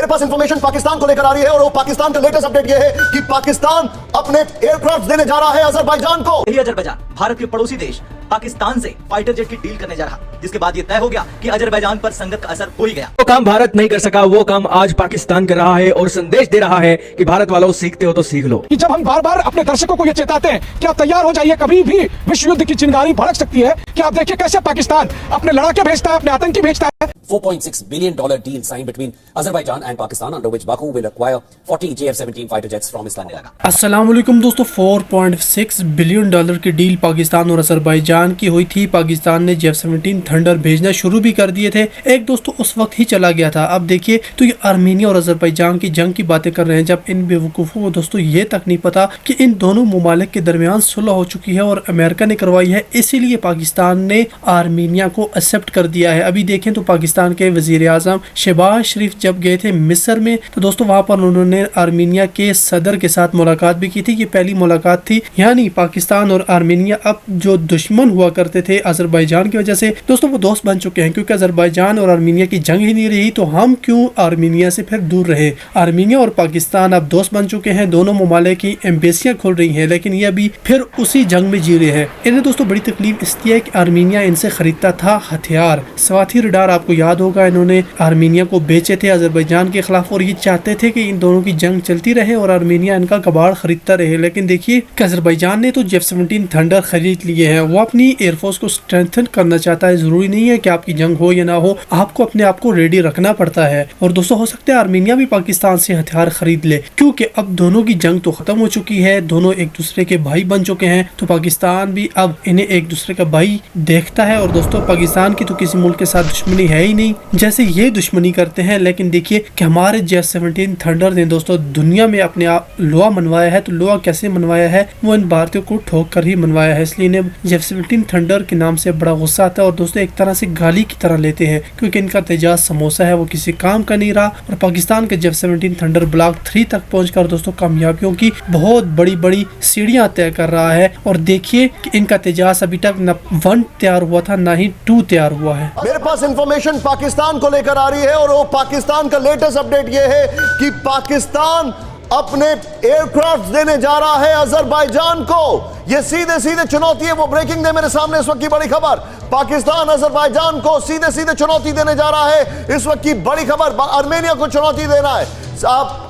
मेरे पास इंफॉर्मेशन पाकिस्तान को लेकर आ रही है और वो पाकिस्तान का लेटेस्ट अपडेट ये है कि पाकिस्तान अपने एयरक्राफ्ट देने जा रहा है अजरबैजान को। यही अजरबैजान भारत के पड़ोसी देश पाकिस्तान से फाइटर जेट की डील करने जा रहा, जिसके बाद ये तय हो गया कि अजरबैजान पर संगत का असर हो ही गया। वो काम भारत नहीं कर सका, वो काम आज पाकिस्तान कर रहा है और संदेश दे रहा है कि भारत वालों सीखते हो तो सीख लो। कि जब हम बार बार अपने दर्शकों को ये चेताते हैं कि आप तैयार हो जाइए, कभी भी विश्व युद्ध की चिंगारी भड़क सकती है, कि आप देखिए कैसे पाकिस्तान अपने लड़ाके भेजता है, अपने आतंकी भेजता है। $4.6 billion deal signed between Azerbaijan and Pakistan, under which Baku will acquire 40 JF-17 fighter jets from Islamabad. अस्सलाम वालेकुम दोस्तों, $4.6 बिलियन की डील पाकिस्तान और अजरबैजान की हुई थी। पाकिस्तान ने JF-17 थंडर भेजना शुरू भी कर दिए थे। एक दोस्तों उस वक्त ही चला गया था। अब देखिए तो ये आर्मीनिया और अजरबैजान की जंग की बातें कर रहे हैं, जब इन बेवकूफ़ों को दोस्तों ये तक नहीं पता कि इन दोनों ममालिक के दरमियान सुलह हो चुकी है और अमेरिका ने करवाई है। इसीलिए पाकिस्तान ने आर्मीनिया को एक्सेप्ट कर दिया है। अभी देखें तो पाकिस्तान के वजीर आजम शहबाज शरीफ जब गए थे मिस्र में, तो दोस्तों वहां पर उन्होंने आर्मीनिया के सदर के साथ मुलाकात भी की थी। ये पहली मुलाकात थी, यानी पाकिस्तान और आर्मीनिया अब जो दुश्मन हुआ करते थे अजरबैजान की वजह से, दोस्तों वो दोस्त बन चुके हैं। क्योंकि अजरबैजान और आर्मीनिया की जंग ही नहीं रही तो हम क्यों आर्मीनिया से फिर दूर रहे। आर्मीनिया और पाकिस्तान अब दोस्त बन चुके हैं, दोनों ममालिक की एम्बेसियां खुल रही हैं, लेकिन ये अभी फिर उसी जंग में जी रहे हैं। इन्हें दोस्तों बड़ी तकलीफ इसलिए है कि आर्मीनिया इनसे खरीदता था हथियार, स्वाति रडार। आपको याद होगा इन्होंने आर्मीनिया को बेचे थे अजरबैजान के खिलाफ और ये चाहते थे कि इन दोनों की जंग चलती रहे और आर्मीनिया इनका कबाड़ खरीदता रहे। लेकिन देखिए कि अजरबैजान ने तो JF-17 थंडर खरीद लिए हैं। वो अपनी एयरफोर्स को स्ट्रेंथन करना चाहता है। जरूरी नहीं है कि आपकी जंग हो या ना हो, आपको अपने आप को रेडी रखना पड़ता है। और दोस्तों हो सकता है आर्मीनिया भी पाकिस्तान से हथियार खरीद ले, क्योंकि अब दोनों की जंग तो खत्म हो चुकी है, दोनों एक दूसरे के भाई बन चुके हैं। तो पाकिस्तान भी अब इन्हें एक दूसरे का भाई देखता है। और दोस्तों पाकिस्तान की तो किसी मुल्क के साथ दुश्मनी है ही नहीं जैसे ये दुश्मनी करते हैं। लेकिन देखिए कि हमारे JF-17 थंडर ने दोस्तों दुनिया में अपने आप लोहा मनवाया है। तो लोहा कैसे मनवाया है, वो इन भारतीयों को ठोक कर ही मनवाया है। इसलिए इन्हें JF-17 थंडर के नाम से बड़ा गुस्सा आता है और दोस्तों एक तरह से गाली की तरह लेते हैं, क्योंकि इनका तेजाज समोसा है वो किसी काम का नहीं रहा। और पाकिस्तान के JF-17 थंडर ब्लॉक 3 तक पहुंचकर दोस्तों कामयाबियों की बहुत बड़ी बड़ी सीढ़ियां तय कर रहा है। और देखिए कि इनका तेजाज अभी तक न 1 तैयार हुआ था, ना ही 2 तैयार हुआ है। मेरे पास इंफॉर्मेशन पाकिस्तान को लेकर आ रही है और वो पाकिस्तान का लेटेस्ट अपडेट ये है कि पाकिस्तान अपने एयरक्राफ्ट देने जा रहा है अजरबैजान को। ये सीधे सीधे चुनौती है, वो ब्रेकिंग है मेरे सामने इस वक्त की बड़ी खबर। पाकिस्तान अजरबैजान को सीधे सीधे चुनौती देने जा रहा है। इस वक्त की बड़ी खबर, आर्मेनिया को चुनौती देना है।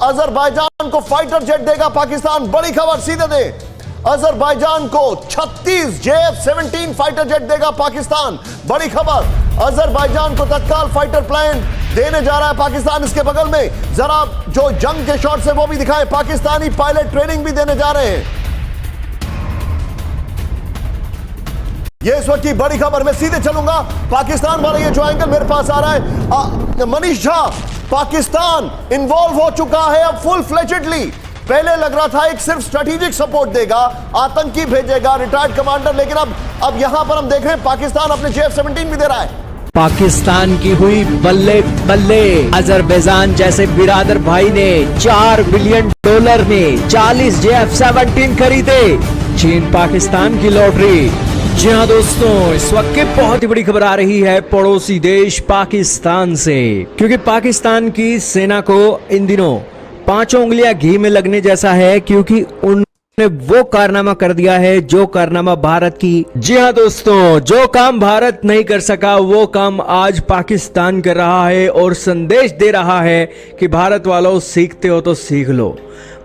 अजरबैजान को फाइटर जेट देगा पाकिस्तान, बड़ी खबर सीधे दे। अजरबैजान को 36 JF-17 फाइटर जेट देगा पाकिस्तान, बड़ी खबर। अजरबैजान को तत्काल फाइटर प्लेन देने जा रहा है पाकिस्तान। इसके बगल में जरा जो जंग के शॉट्स है वो भी दिखाए, पाकिस्तानी पायलट ट्रेनिंग भी देने जा रहे हैं। ये इस वक्त की बड़ी खबर, मैं सीधे चलूंगा पाकिस्तान वाला ये जो एंगल मेरे पास आ रहा है। मनीष झा, पाकिस्तान इन्वॉल्व हो चुका है अब फुल फ्लेजेडली। पहले लग रहा था एक सिर्फ स्ट्रेटेजिक सपोर्ट देगा, आतंकी भेजेगा, रिटायर्ड कमांडर, लेकिन अब यहां पर हम देख रहे हैं पाकिस्तान अपने JF-17 भी दे रहा है। पाकिस्तान की हुई बल्ले बल्ले। अजरबैजान जैसे बिरादर भाई ने $4 बिलियन में 40 JF-17 खरीदे। चीन पाकिस्तान की लॉटरी। जी हाँ दोस्तों, इस वक्त की बहुत ही बड़ी खबर आ रही है पड़ोसी देश पाकिस्तान से, क्योंकि पाकिस्तान की सेना को इन दिनों 5 उंगलियां घी में लगने जैसा है, क्योंकि उन्होंने वो कारनामा कर दिया है जो कारनामा भारत की। जी हाँ दोस्तों, जो काम भारत नहीं कर सका वो काम आज पाकिस्तान कर रहा है और संदेश दे रहा है कि भारत वालों सीखते हो तो सीख लो।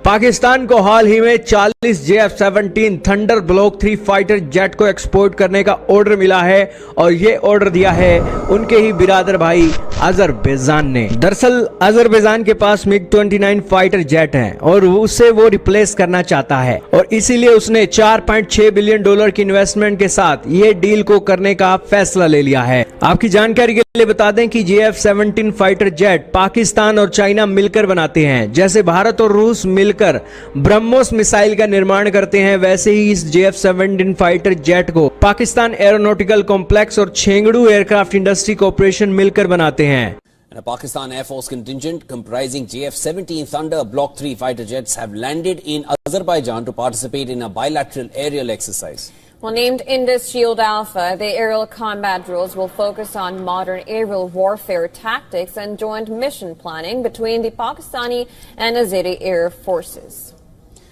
पाकिस्तान को हाल ही में 40 JF-17 thunder block 3 fighter jet को एक्सपोर्ट करने का ऑर्डर मिला है और ये ऑर्डर दिया है उनके ही बिरादर भाई अजरबैजान ने। दरअसल अजरबैजान के पास MiG-29 फाइटर जेट हैं और उसे वो रिप्लेस करना चाहता है और इसीलिए उसने $4.6 बिलियन की इन्वेस्टमेंट के साथ ये डील को करने का फैसला ले लिया है। आपकी जानकारी के लिए बता दें कि JF-17 फाइटर जेट पाकिस्तान और चाइना मिलकर बनाते हैं। जैसे भारत और रूस मिलकर ब्रह्मोस मिसाइल का निर्माण करते हैं, वैसे ही इस JF-17 फाइटर जेट को पाकिस्तान एरोनॉटिकल कॉम्प्लेक्स और छेंगड़ू एयरक्राफ्ट इंडस्ट्री कॉर्पोरेशन मिलकर बनाते हैं। And a Pakistan Air Force contingent comprising JF-17 Thunder Block 3 fighter jets have landed in Azerbaijan to participate in a bilateral aerial exercise. Well, named Indus Shield Alpha, the aerial combat drills will focus on modern aerial warfare tactics and joint mission planning between the Pakistani and Azeri air forces.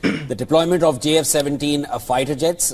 The deployment of JF-17 fighter jets.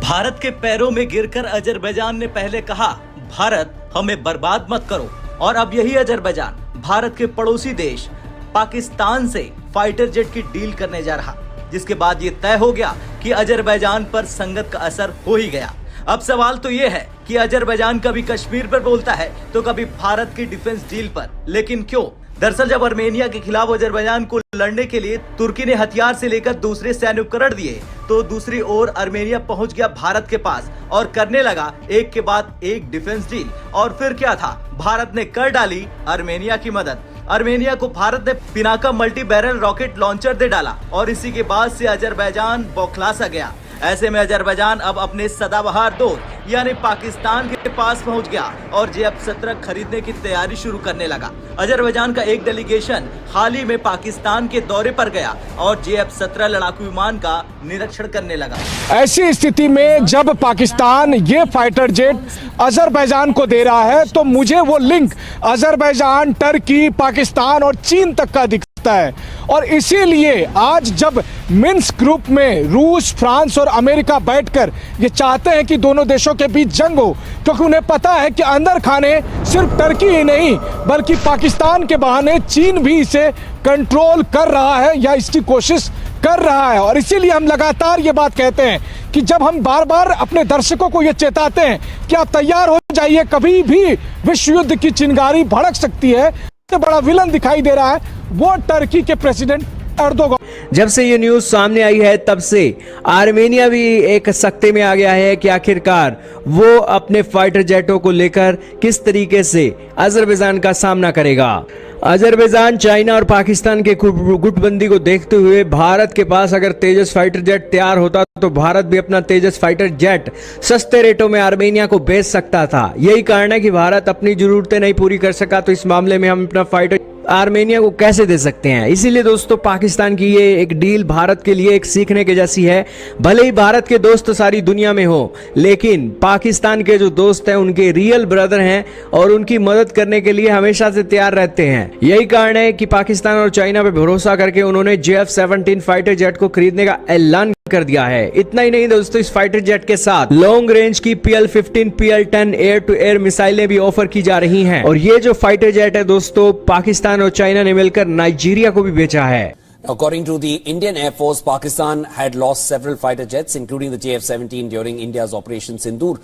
Bharat के पैरों में गिरकर Azerbaijan ने पहले कहा, भारत हमें बर्बाद मत करो, और अब यही अजरबैजान भारत के पड़ोसी देश पाकिस्तान से फाइटर जेट की डील करने जा रहा, जिसके बाद ये तय हो गया कि अजरबैजान पर संगत का असर हो ही गया। अब सवाल तो ये है कि अजरबैजान कभी कश्मीर पर बोलता है तो कभी भारत की डिफेंस डील पर, लेकिन क्यों? दरअसल जब आर्मेनिया के खिलाफ अजरबैजान को लड़ने के लिए तुर्की ने हथियार से लेकर दूसरे सैन्य उपकरण दिए, तो दूसरी ओर आर्मेनिया पहुंच गया भारत के पास और करने लगा एक के बाद एक डिफेंस डील। और फिर क्या था, भारत ने कर डाली आर्मेनिया की मदद। आर्मेनिया को भारत ने Pinaka multi barrel rocket launcher दे डाला और इसी के बाद से अजरबैजान बौखला सा गया। ऐसे में अजरबैजान अब अपने सदाबहार दोस्त यानी पाकिस्तान के पास पहुंच गया और JF-17 खरीदने की तैयारी शुरू करने लगा। अजरबैजान का एक डेलीगेशन हाल ही में पाकिस्तान के दौरे पर गया और JF-17 लड़ाकू विमान का निरीक्षण करने लगा। ऐसी स्थिति में जब पाकिस्तान ये फाइटर जेट अजरबैजान को दे रहा है तो मुझे वो लिंक अजरबैजान, टर्की, पाकिस्तान और चीन तक का दिखता है। और इसीलिए आज जब मिन्स्क ग्रुप में रूस, फ्रांस और अमेरिका बैठकर ये चाहते हैं कि दोनों देशों के बीच जंग हो, क्योंकि उन्हें पता है कि अंदर खाने सिर्फ टर्की ही नहीं बल्कि पाकिस्तान के बहाने चीन भी इसे कंट्रोल कर रहा है या इसकी कोशिश कर रहा है। और इसीलिए हम लगातार ये बात कहते हैं कि जब हम बार बार अपने दर्शकों को ये चेताते हैं कि आप तैयार हो जाइए, कभी भी विश्व युद्ध की चिंगारी भड़क सकती है, सबसे बड़ा विलन दिखाई दे रहा है वो टर्की के प्रेसिडेंट एर्दोगन। जब से ये न्यूज सामने आई है तब से आर्मेनिया भी एक सकते में आ गया है कि आखिरकार वो अपने फाइटर जेटों को लेकर किस तरीके से अजरबैजान का सामना करेगा। अजरबैजान, चाइना और पाकिस्तान के गुटबंदी को देखते हुए भारत के पास अगर तेजस फाइटर जेट तैयार होता तो भारत भी अपना तेजस फाइटर जेट सस्ते रेटों में आर्मेनिया को बेच सकता था। यही कारण है कि भारत अपनी जरूरतें नहीं पूरी कर सका, तो इस मामले में हम अपना फाइटर आर्मेनिया को कैसे दे सकते हैं। इसीलिए दोस्तों पाकिस्तान की ये एक डील भारत के लिए एक सीखने के जैसी है। भले ही भारत के दोस्त सारी दुनिया में हो, लेकिन पाकिस्तान के जो दोस्त हैं उनके रियल ब्रदर हैं और उनकी मदद करने के लिए हमेशा से तैयार रहते हैं। यही कारण है कि पाकिस्तान और चाइना पे भरोसा करके उन्होंने JF-17 फाइटर जेट को खरीदने का ऐलान कर दिया है। इतना ही नहीं दोस्तों, इस फाइटर जेट के साथ लॉन्ग रेंज की PL-15, PL-10 air to air मिसाइलें भी ऑफर की जा रही हैं। और ये जो फाइटर जेट है दोस्तों, पाकिस्तान और चाइना ने मिलकर नाइजीरिया को भी बेचा है। According to the Indian Air Force, Pakistan had lost several fighter jets, including the JF-17 during India's Operation Sindoor.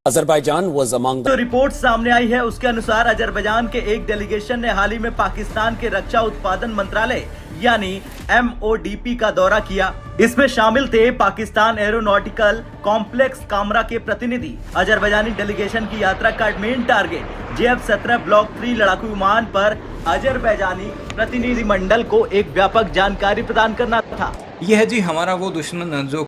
Azerbaijan was among the... जो रिपोर्ट सामने आई है उसके अनुसार अजरबैजान के एक डेलीगेशन ने हाल ही में पाकिस्तान के रक्षा उत्पादन मंत्रालय यानी MODP का दौरा किया। इसमें शामिल थे पाकिस्तान एरोनॉटिकल कॉम्प्लेक्स कामरा के प्रतिनिधि। अजरबैजानी डेलीगेशन की यात्रा का मेन टारगेट JF-17 ब्लॉक 3 लड़ाकू विमान पर अजरबैजानी प्रतिनिधिमंडल को एक व्यापक जानकारी प्रदान करना था। यह है जी हमारा वो दुश्मन जो